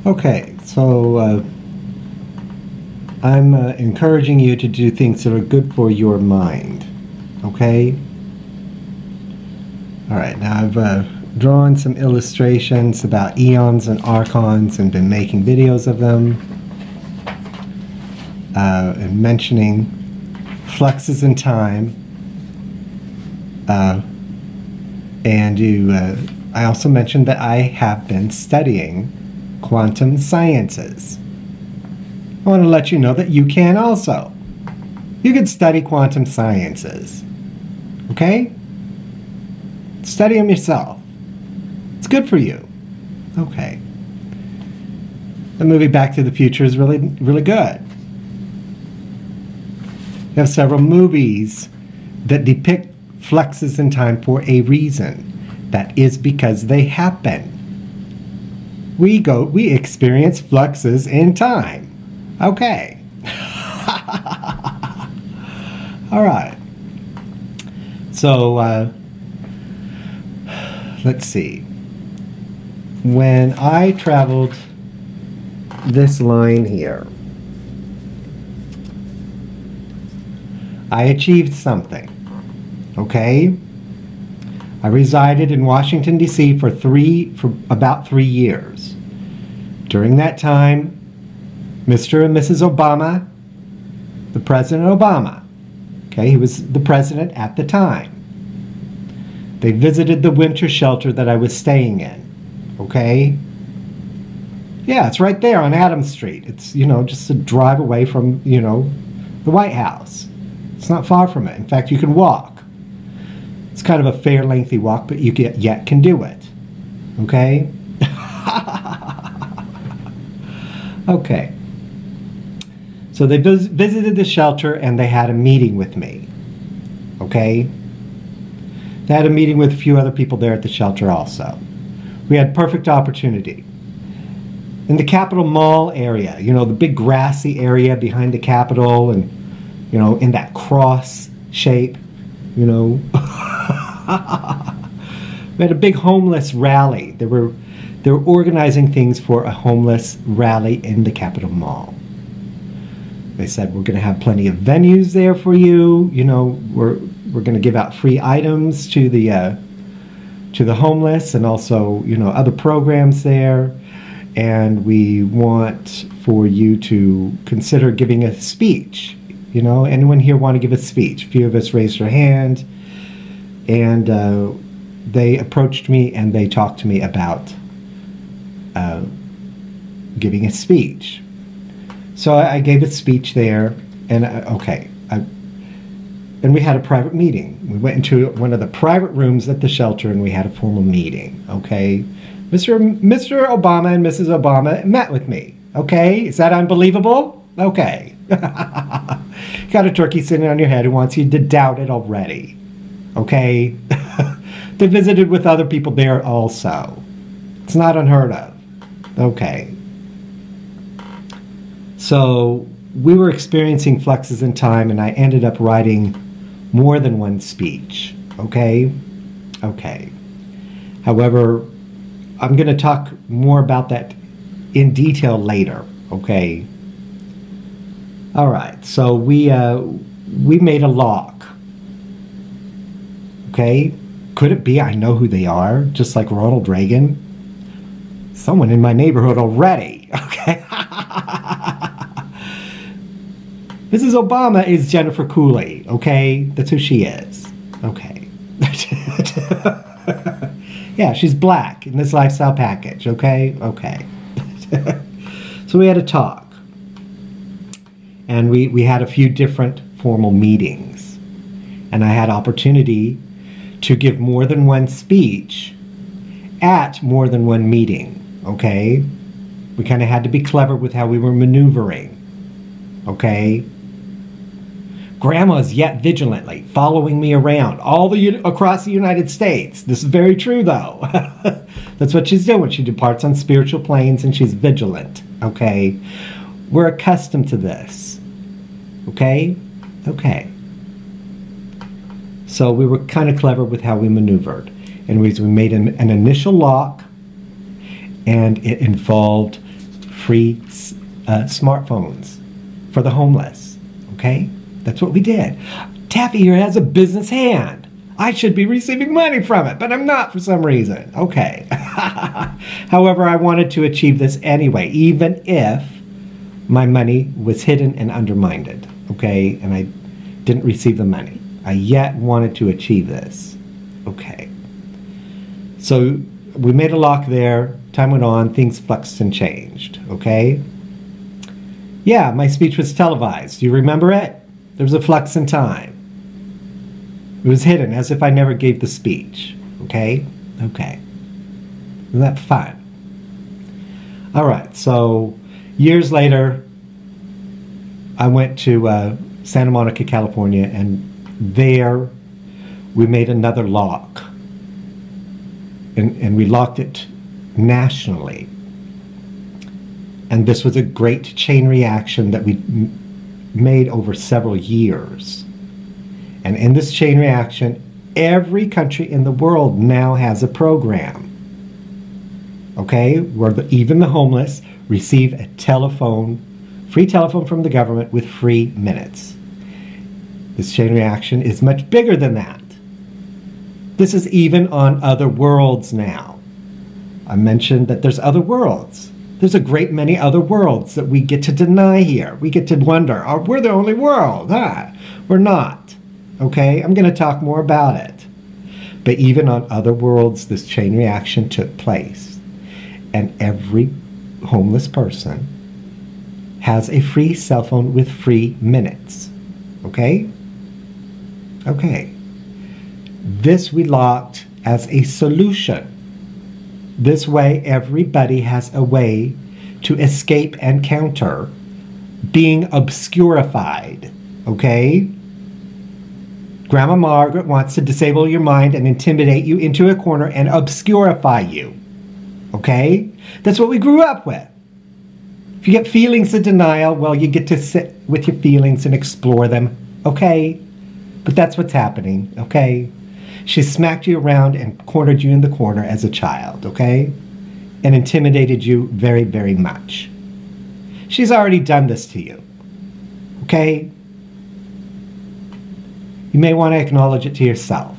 Okay, so I'm encouraging you to do things that are good for your mind. Okay? Alright, now I've drawn some illustrations about eons and archons and been making videos of them and mentioning fluxes in time. I also mentioned that I have been studying quantum sciences. I want to let you know that you can also. You can study quantum sciences. Okay? Study them yourself. It's good for you. Okay. The movie Back to the Future is really, really good. You have several movies that depict fluxes in time for a reason. That is because they happen. We experience fluxes in time. Okay. All right. So, let's see. When I traveled this line here, I achieved something. Okay? I resided in Washington, D.C. for about 3 years. During that time, Mr. and Mrs. Obama, the President Obama, okay, he was the president at the time. They visited the winter shelter that I was staying in, okay? Yeah, it's right there on Adams Street. It's, just a drive away from, the White House. It's not far from it. In fact, you can walk. It's kind of a fair lengthy walk, but you yet can do it, okay? Okay. So they visited the shelter and they had a meeting with me. Okay? They had a meeting with a few other people there at the shelter also. We had perfect opportunity. In the Capitol Mall area, the big grassy area behind the Capitol and, in that cross shape, We had a big homeless rally. They were organizing things for a homeless rally in the Capitol Mall. They said, we're going to have plenty of venues there for you. We're going to give out free items to the homeless and also, other programs there. And we want for you to consider giving a speech. Anyone here want to give a speech? A few of us raised our hand. And they approached me and they talked to me about giving a speech. So I gave a speech there, and and we had a private meeting. We went into one of the private rooms at the shelter, and we had a formal meeting. Okay, Mr. Obama and Mrs. Obama met with me. Okay, is that unbelievable? Okay, got a turkey sitting on your head who wants you to doubt it already. Okay, they visited with other people there also. It's not unheard of. Okay. So we were experiencing fluxes in time, and I ended up writing more than one speech. Okay? Okay. However, I'm going to talk more about that in detail later. Okay? All right. So we made a lock. Okay? Could it be I know who they are, just like Ronald Reagan? Someone in my neighborhood already. Okay? Mrs. Obama is Jennifer Cooley, okay? That's who she is. Okay. Yeah, she's black in this lifestyle package, okay? Okay. So we had a talk. And we had a few different formal meetings. And I had opportunity to give more than one speech at more than one meeting, okay? We kind of had to be clever with how we were maneuvering, okay? Grandma's yet vigilantly following me around across the United States. This is very true, though. That's what she's doing. She departs on spiritual planes, and she's vigilant, okay? We're accustomed to this, okay? Okay. So we were kind of clever with how we maneuvered. Anyways, we made an initial lock, and it involved free smartphones for the homeless. Okay? That's what we did. Taffy here has a business hand. I should be receiving money from it, but I'm not for some reason. Okay. However, I wanted to achieve this anyway, even if my money was hidden and undermined. Okay? And I didn't receive the money. I yet wanted to achieve this. Okay. So we made a lock there. Time went on. Things fluxed and changed. Okay? Yeah, my speech was televised. Do you remember it? There was a flux in time. It was hidden, as if I never gave the speech. Okay? Okay. Isn't that fun? All right, so years later, I went to Santa Monica, California, and there we made another lock. And we locked it nationally. And this was a great chain reaction that we made over several years. And in this chain reaction, every country in the world now has a program. Okay? Where even the homeless receive a telephone, free telephone from the government with free minutes. This chain reaction is much bigger than that. This is even on other worlds now. I mentioned that there's other worlds. There's a great many other worlds that we get to deny here. We get to wonder, oh, we're the only world, huh? We're not. Okay, I'm going to talk more about it. But even on other worlds, this chain reaction took place. And every homeless person has a free cell phone with free minutes. Okay? Okay. This we locked as a solution. This way, everybody has a way to escape and counter being obscurified. Okay? Grandma Margaret wants to disable your mind and intimidate you into a corner and obscurify you. Okay? That's what we grew up with. If you get feelings of denial, well, you get to sit with your feelings and explore them. Okay? But that's what's happening. Okay? She smacked you around and cornered you in the corner as a child. Okay? And intimidated you very, very much. She's already done this to you. Okay? You may want to acknowledge it to yourself.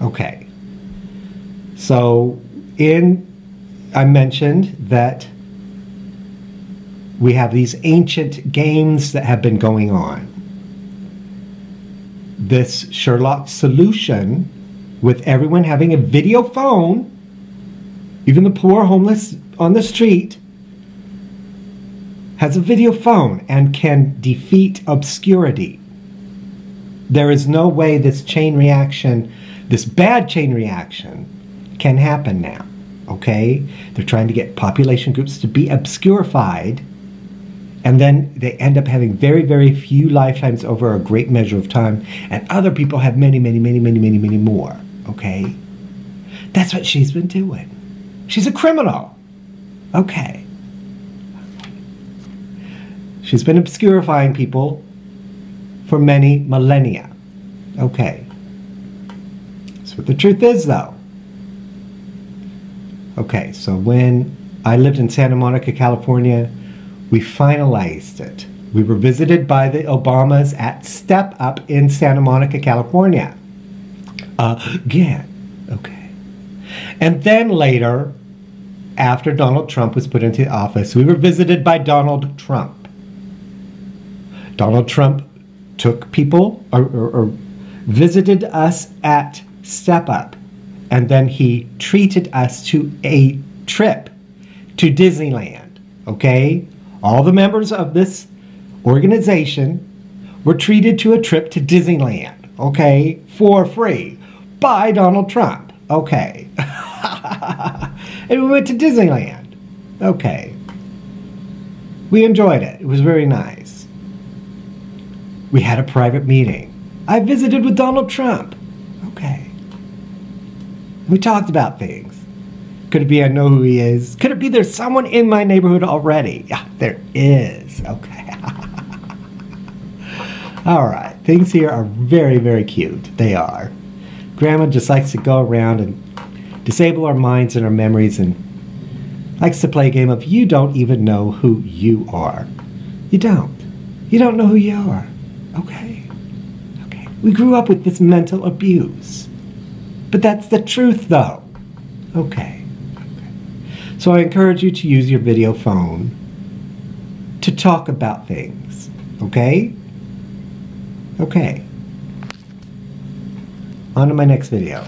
Okay. So, I mentioned that we have these ancient games that have been going on. This Sherlock solution, with everyone having a video phone, even the poor homeless on the street, has a video phone and can defeat obscurity. There is no way this chain reaction, this bad chain reaction, can happen now. Okay? They're trying to get population groups to be obscurified, and then they end up having very, very few lifetimes over a great measure of time, and other people have many, many, many, many, many, many more. Okay? That's what she's been doing. She's a criminal. Okay. She's been obscurifying people for many millennia. Okay. That's what the truth is, though. Okay, so when I lived in Santa Monica, California, we finalized it. We were visited by the Obamas at Step Up in Santa Monica, California. Again. Okay. And then later, after Donald Trump was put into office, we were visited by Donald Trump. Donald Trump took people or visited us at Step Up, and then he treated us to a trip to Disneyland. Okay? All the members of this organization were treated to a trip to Disneyland. Okay? For free by Donald Trump. Okay. And we went to Disneyland. Okay. We enjoyed it. It was very nice. We had a private meeting. I visited with Donald Trump. Okay. We talked about things. Could it be I know who he is? Could it be there's someone in my neighborhood already? Yeah, there is. Okay. All right. Things here are very, very cute. They are. Grandma just likes to go around and disable our minds and our memories and likes to play a game of you don't even know who you are. You don't. You don't know who you are. Okay. Okay. We grew up with this mental abuse. But that's the truth, though. Okay. Okay. So I encourage you to use your video phone to talk about things. Okay? Okay. On to my next video.